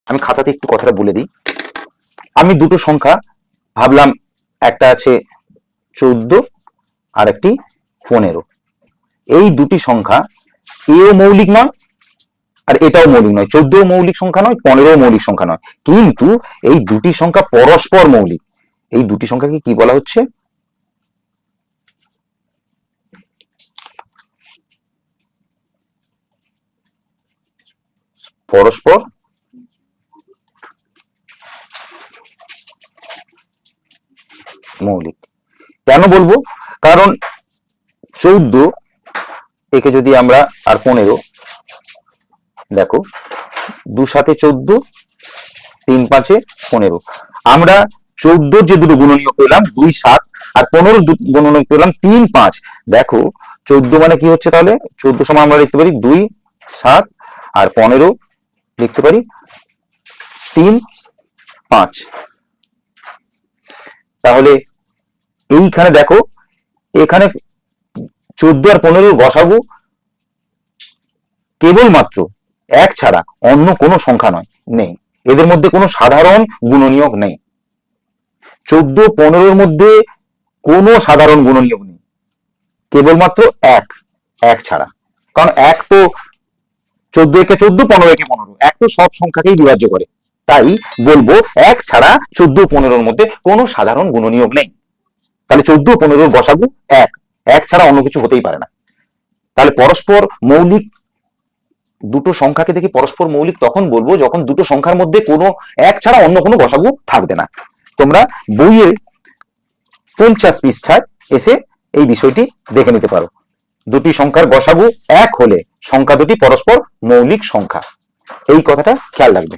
আমি খাতাতে একটু কথাটা বলে দিই। আমি দুটো সংখ্যা ভাবলাম, একটা আছে 14 আর একটি 15। এই দুটি সংখ্যা এও মৌলিক নয় আর এটাও মৌলিক নয়, 14 মৌলিক সংখ্যা নয়, 15 মৌলিক সংখ্যা নয়, কিন্তু এই দুটি সংখ্যা পরস্পর মৌলিক। এই দুটি সংখ্যাকে কি বলা হচ্ছে? পরস্পর মৌলিক। কেন বলবো? কারণ 14 একে যদি আমরা, আর 15, দেখো 2 7 14, 3 5 15, আমরা 14 যে দুটো গুণনীয়ক পেলাম 2 7, আর 15 গুণনীয়ক পেলাম 3 5। দেখো 14 মানে কি হচ্ছে তাহলে? 14 সময় আমরা লিখতে পারি 2 7, আর 15 লিখতে পারি 3 5। তাহলে এইখানে দেখো, এখানে 14 আর 15 গসাগু কেবলমাত্র 1 ছাড়া অন্য কোনো সংখ্যা নেই, এদের মধ্যে কোনো সাধারণ গুণনীয়ক নেই। 14 15 মধ্যে কোনো সাধারণ গুণনীয়ক নেই, কেবলমাত্র 1 ছাড়া। কারণ 1 তো 14 একে 14, 15 একে 15, 1 তো সব সংখ্যাকেই বিভাজ্য করে। তাই বলবো 1 ছাড়া 14 15 মধ্যে কোনো সাধারণ গুণনীয়ক নেই। তাহলে 14 15 গসাগু 1 ছাড়া অন্য কিছু হতেই পারে না। তাহলে পরস্পর মৌলিক দুটো সংখ্যাকে দেখে পরস্পর মৌলিক তখন বলবো যখন দুটো সংখ্যার মধ্যে কোনো 1 ছাড়া অন্য কোনো গসাগু থাকবে না। তোমরা বইয়ের 50 পৃষ্ঠায় এসে এই বিষয়টি দেখে নিতে পারো। দুটি সংখ্যার গসাগু 1 হলে সংখ্যা দুটি পরস্পর মৌলিক সংখ্যা, এই কথাটা খেয়াল রাখবে।